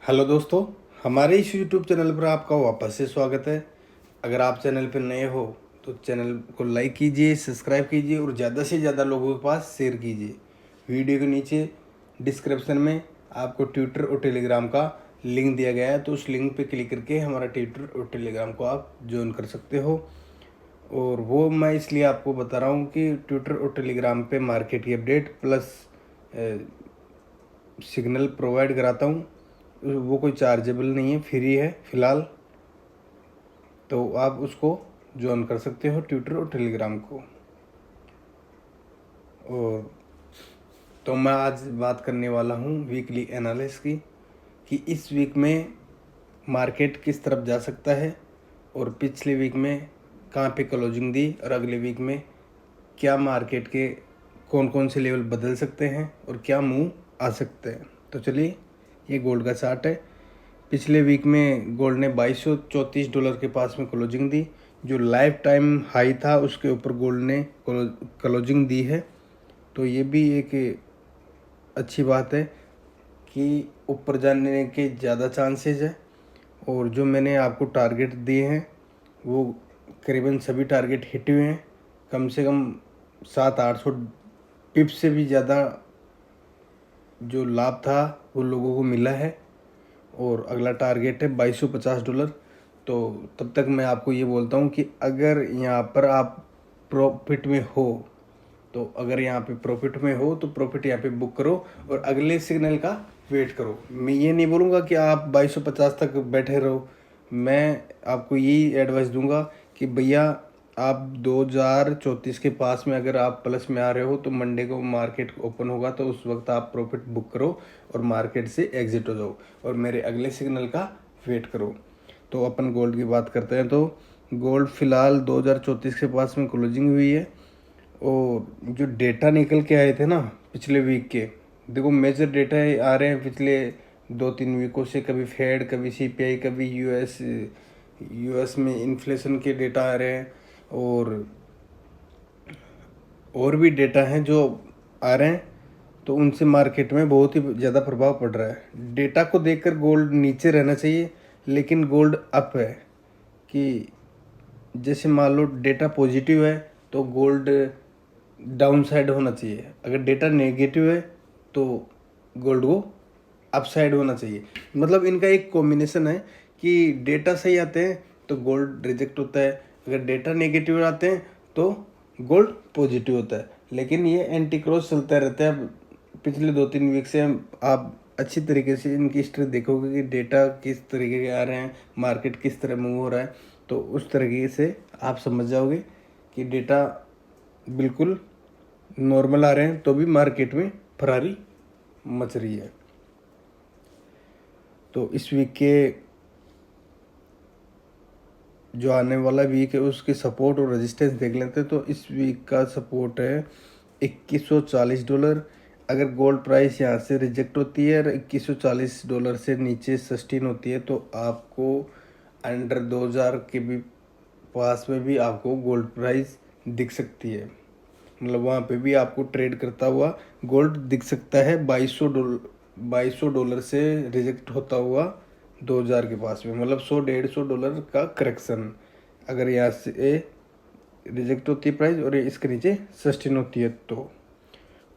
Hello दोस्तों, हमारे इस यूट्यूब चैनल पर आपका वापस से स्वागत है। अगर आप चैनल पर नए हो तो चैनल को लाइक कीजिए, सब्सक्राइब कीजिए और ज़्यादा से ज़्यादा लोगों के पास शेयर कीजिए। वीडियो के नीचे डिस्क्रिप्शन में आपको ट्विटर और टेलीग्राम का लिंक दिया गया है, तो उस लिंक पर क्लिक करके हमारा ट्विटर और टेलीग्राम को आप ज्वाइन कर सकते हो। और वो मैं इसलिए आपको बता रहा हूँ कि ट्विटर और टेलीग्राम पे मार्केट की अपडेट प्लस सिग्नल प्रोवाइड कराता हूँ। वो कोई चार्जेबल नहीं है, फ्री है फ़िलहाल, तो आप उसको ज्वाइन कर सकते हो ट्विटर और टेलीग्राम को। और तो मैं आज बात करने वाला हूँ वीकली एनालिसिस की, कि इस वीक में मार्केट किस तरफ जा सकता है और पिछले वीक में कहाँ पे क्लोजिंग दी और अगले वीक में क्या मार्केट के कौन कौन से लेवल बदल सकते हैं और क्या मूव आ सकते हैं। तो चलिए, ये गोल्ड का चार्ट है। पिछले वीक में गोल्ड ने $2234 के पास में क्लोजिंग दी। जो लाइफ टाइम हाई था उसके ऊपर गोल्ड ने क्लोजिंग दी है, तो ये भी एक अच्छी बात है कि ऊपर जाने के ज़्यादा चांसेस है। और जो मैंने आपको टारगेट दिए हैं वो करीबन सभी टारगेट हिट हुए हैं। कम से कम 700-800 पिप से भी ज़्यादा जो लाभ था वो लोगों को मिला है। और अगला टारगेट है $2250। तो तब तक मैं आपको ये बोलता हूँ कि अगर यहाँ पर आप प्रॉफिट में हो, तो अगर यहाँ पे प्रॉफिट में हो तो प्रॉफिट यहाँ पे बुक करो और अगले सिग्नल का वेट करो। मैं ये नहीं बोलूँगा कि आप 2250 तक बैठे रहो। मैं आपको यही एडवाइस दूंगा कि भैया, आप 2034 के पास में अगर आप प्लस में आ रहे हो तो मंडे को मार्केट ओपन होगा, तो उस वक्त आप प्रॉफिट बुक करो और मार्केट से एग्जिट हो जाओ और मेरे अगले सिग्नल का वेट करो। तो अपन गोल्ड की बात करते हैं, तो गोल्ड फिलहाल 2034 के पास में क्लोजिंग हुई है। और जो डेटा निकल के आए थे ना पिछले वीक के, देखो मेजर डेटा आ रहे हैं पिछले 2-3 वीकों से। कभी फेड, कभी सीपीआई, कभी यूएस में इन्फ्लेशन के डेटा आ रहे हैं और भी डेटा हैं जो आ रहे हैं। तो उनसे मार्केट में बहुत ही ज़्यादा प्रभाव पड़ रहा है। डेटा को देखकर गोल्ड नीचे रहना चाहिए, लेकिन गोल्ड अप है। कि जैसे मान लो डेटा पॉजिटिव है तो गोल्ड डाउन साइड होना चाहिए, अगर डेटा नेगेटिव है तो गोल्ड को अप साइड होना चाहिए। मतलब इनका एक कॉम्बिनेशन है कि डेटा सही आते हैं तो गोल्ड रिजेक्ट होता है, अगर डेटा नेगेटिव आते हैं तो गोल्ड पॉजिटिव होता है। लेकिन ये एंटी क्रॉस चलता रहता है। पिछले 2-3 वीक से आप अच्छी तरीके से इनकी हिस्ट्री देखोगे कि डेटा किस तरीके के आ रहे हैं, मार्केट किस तरह मूव हो रहा है, तो उस तरीके से आप समझ जाओगे कि डेटा बिल्कुल नॉर्मल आ रहे हैं तो भी मार्केट में फरारी मच रही है। तो इस वीक के जो आने वाला वीक है उसके सपोर्ट और रेजिस्टेंस देख लेते हैं। तो इस वीक का सपोर्ट है $2140। अगर गोल्ड प्राइस यहाँ से रिजेक्ट होती है और $2140 से नीचे सस्टेन होती है तो आपको अंडर 2000 के भी पास में भी आपको गोल्ड प्राइस दिख सकती है। मतलब वहाँ पे भी आपको ट्रेड करता हुआ गोल्ड दिख सकता है $2200 से रिजेक्ट होता हुआ 2000 के पास में। मतलब $100-150 का करेक्शन अगर यहाँ से रिजेक्ट होती है प्राइस और इसके नीचे सस्टेन होती है। तो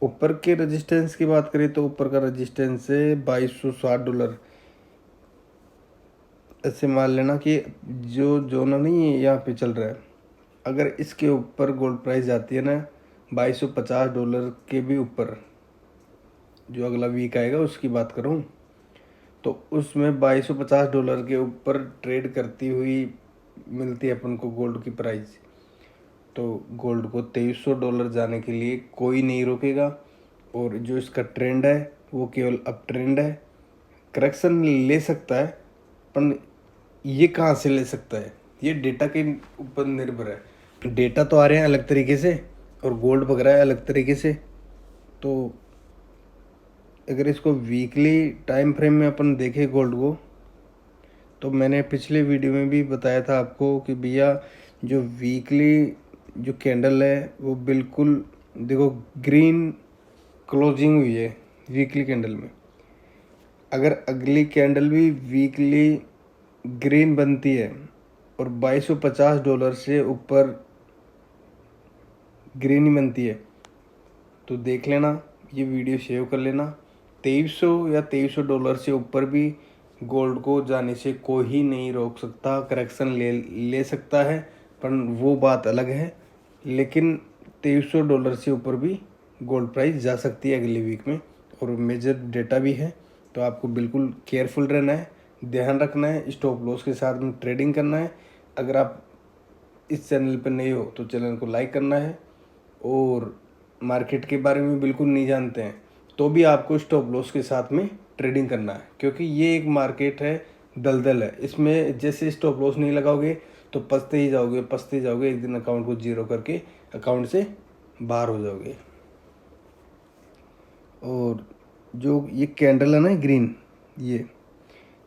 ऊपर के रेजिस्टेंस की बात करें तो ऊपर का रेजिस्टेंस है $2260। ऐसे मान लेना कि जो जोन नहीं है यहाँ पे चल रहा है, अगर इसके ऊपर गोल्ड प्राइस जाती है ना $2250 के भी ऊपर, जो अगला वीक आएगा उसकी बात करूँ, तो उसमें $2250 के ऊपर ट्रेड करती हुई मिलती है अपन को गोल्ड की प्राइस। तो गोल्ड को $2300 जाने के लिए कोई नहीं रोकेगा। और जो इसका ट्रेंड है वो केवल अप ट्रेंड है। करेक्शन ले सकता है, पर ये कहाँ से ले सकता है, ये डेटा के ऊपर निर्भर है। डेटा तो आ रहे हैं अलग तरीके से और गोल्ड वगैरह है अलग तरीके से। तो अगर इसको वीकली टाइम फ्रेम में अपन देखें गोल्ड को, तो मैंने पिछले वीडियो में भी बताया था आपको कि भैया, जो वीकली जो कैंडल है वो बिल्कुल देखो ग्रीन क्लोजिंग हुई है वीकली कैंडल में। अगर अगली कैंडल भी वीकली ग्रीन बनती है और $2250 से ऊपर ग्रीन ही बनती है तो देख लेना, ये वीडियो सेव कर लेना। 2300 या $2300 से ऊपर भी गोल्ड को जाने से कोई नहीं रोक सकता, करेक्शन ले ले सकता है, पर वो बात अलग है। लेकिन $2300 से ऊपर भी गोल्ड प्राइस जा सकती है अगली वीक में, और मेजर डेटा भी है। तो आपको बिल्कुल केयरफुल रहना है, ध्यान रखना है, स्टॉप लॉस के साथ में ट्रेडिंग करना है। अगर आप इस चैनल पर नए हो तो चैनल को लाइक करना है, और मार्केट के बारे में बिल्कुल नहीं जानते हैं तो भी आपको स्टॉप लॉस के साथ में ट्रेडिंग करना है, क्योंकि ये एक मार्केट है, दलदल है। इसमें जैसे स्टॉप लॉस नहीं लगाओगे तो पछते ही जाओगे, एक दिन अकाउंट को जीरो करके अकाउंट से बाहर हो जाओगे। और जो ये कैंडल है ना ग्रीन, ये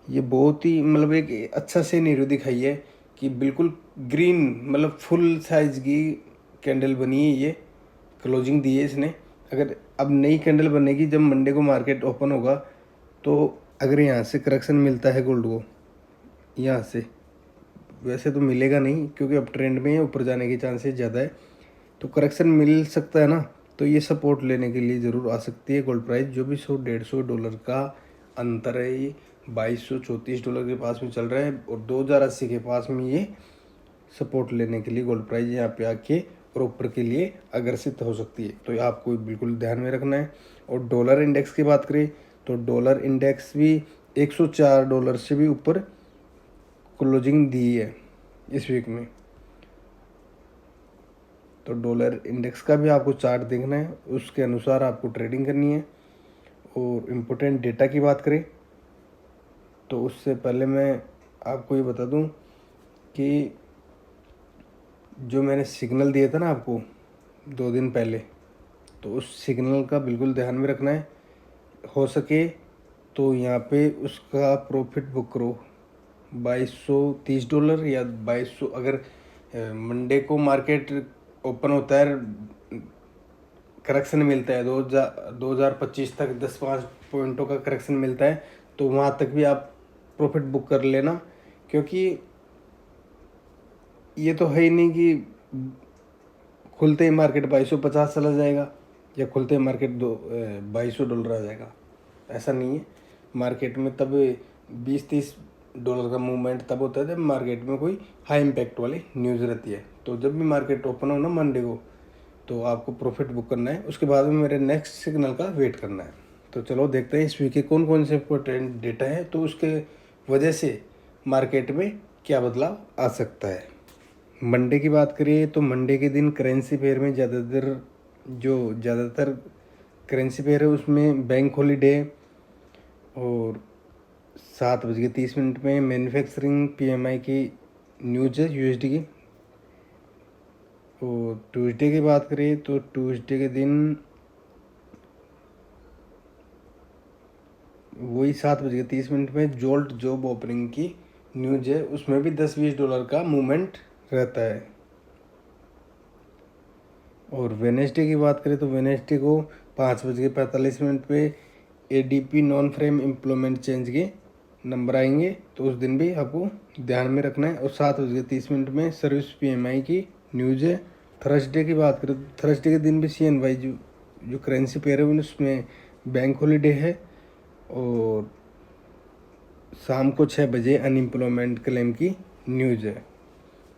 बहुत ही मतलब एक अच्छा सिनेरियो दिखाई है कि बिल्कुल ग्रीन मतलब फुल साइज की कैंडल बनी है, ये क्लोजिंग दी है इसने। अगर अब नई कैंडल बनेगी जब मंडे को मार्केट ओपन होगा, तो अगर यहाँ से करेक्शन मिलता है गोल्ड को, यहाँ से, वैसे तो मिलेगा नहीं क्योंकि अब ट्रेंड में है, ऊपर जाने के चांसेस ज़्यादा है, तो करेक्शन मिल सकता है ना, तो ये सपोर्ट लेने के लिए ज़रूर आ सकती है गोल्ड प्राइस। जो भी $100-150 का अंतर है, ये $2234 के पास में चल रहा है, और 2080 के पास में ये सपोर्ट लेने के लिए गोल्ड प्राइस यहाँ पे आके और ऊपर के लिए अग्रसित हो सकती है। तो ये आपको बिल्कुल ध्यान में रखना है। और डॉलर इंडेक्स की बात करें तो डॉलर इंडेक्स भी $104 से भी ऊपर क्लोजिंग दी है इस वीक में। तो डॉलर इंडेक्स का भी आपको चार्ट देखना है, उसके अनुसार आपको ट्रेडिंग करनी है। और इम्पोर्टेंट डेटा की बात करें तो उससे पहले मैं आपको ये बता दूं कि जो मैंने सिग्नल दिया था ना आपको 2 दिन पहले, तो उस सिग्नल का बिल्कुल ध्यान में रखना है। हो सके तो यहाँ पे उसका प्रॉफिट बुक करो $2230 या 2200। अगर मंडे को मार्केट ओपन होता है, करेक्शन मिलता है 2025 तक 10-5 पॉइंटों का करेक्शन मिलता है, तो वहाँ तक भी आप प्रॉफिट बुक कर लेना। क्योंकि ये तो है ही नहीं कि खुलते ही मार्केट $2250 चला जाएगा या खुलते ही मार्केट $2200 आ जाएगा, ऐसा नहीं है। मार्केट में तब $20-30 का मूवमेंट तब होता है जब मार्केट में कोई हाई इम्पैक्ट वाली न्यूज़ रहती है। तो जब भी मार्केट ओपन हो ना मंडे को, तो आपको प्रॉफिट बुक करना है, उसके बाद में मेरे नेक्स्ट सिग्नल का वेट करना है। तो चलो देखते हैं इस वीक के कौन कौन से इंपॉर्टेंट डेटा है, तो उसके वजह से मार्केट में क्या बदलाव आ सकता है। मंडे की बात करिए तो मंडे के दिन करेंसी पेयर में ज़्यादातर करेंसी पेयर है उसमें बैंक हॉलीडे, और 7:30 में मैन्युफैक्चरिंग PMI की न्यूज़ है USD की। और ट्यूसडे की बात करें तो ट्यूसडे के दिन वही 7:30 में जोल्ट जॉब ओपनिंग की न्यूज़ है, उसमें भी $10-20 का मूवमेंट रहता है। और वेनेसडे की बात करें तो वेनेसडे को 5:45 पे ADP non frame employment change के नंबर आएंगे, तो उस दिन भी आपको ध्यान में रखना है। और 7:30 में सर्विस PMI की न्यूज़ है। थर्सडे की बात करें तो थर्सडे के दिन भी CNY जो करेंसी पेयर है उसमें बैंक हॉलीडे है, और शाम को 6 बजे अनएम्प्लॉयमेंट क्लेम की न्यूज़ है।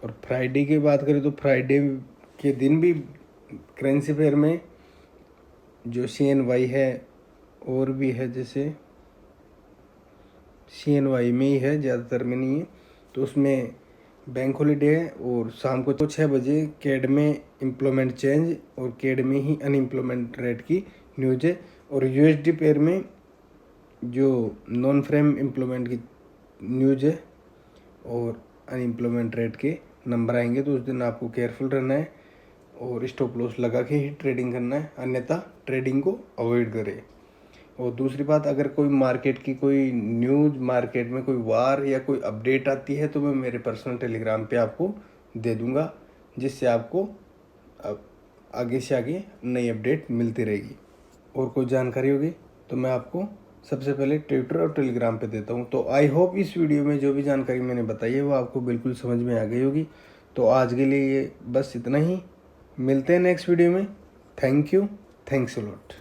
और फ्राइडे की बात करें तो फ्राइडे के दिन भी करेंसी पेयर में जो CNY है, और भी है, जैसे CNY में ही है, ज़्यादातर में नहीं है, तो उसमें बैंक हॉलीडे है। और शाम को 6 बजे कैड में एम्प्लॉयमेंट चेंज और कैड में ही अनएम्प्लॉयमेंट रेट की न्यूज़ है। और USD पेयर में जो नॉन फ्रेम एम्प्लॉयमेंट की न्यूज़ है और अनएम्प्लॉयमेंट रेट के नंबर आएंगे, तो उस दिन आपको केयरफुल रहना है और स्टॉप लॉस लगा के ही ट्रेडिंग करना है, अन्यथा ट्रेडिंग को अवॉइड करें। और दूसरी बात, अगर कोई मार्केट की कोई न्यूज़, मार्केट में कोई वार या कोई अपडेट आती है तो मैं मेरे पर्सनल टेलीग्राम पे आपको दे दूंगा, जिससे आपको आगे से आगे नई अपडेट मिलती रहेगी। और कोई जानकारी होगी तो मैं आपको सबसे पहले ट्विटर और टेलीग्राम पे देता हूँ। तो आई होप इस वीडियो में जो भी जानकारी मैंने बताई है वो आपको बिल्कुल समझ में आ गई होगी। तो आज के लिए ये बस इतना ही, मिलते हैं नेक्स्ट वीडियो में। Thank you, thanks a lot.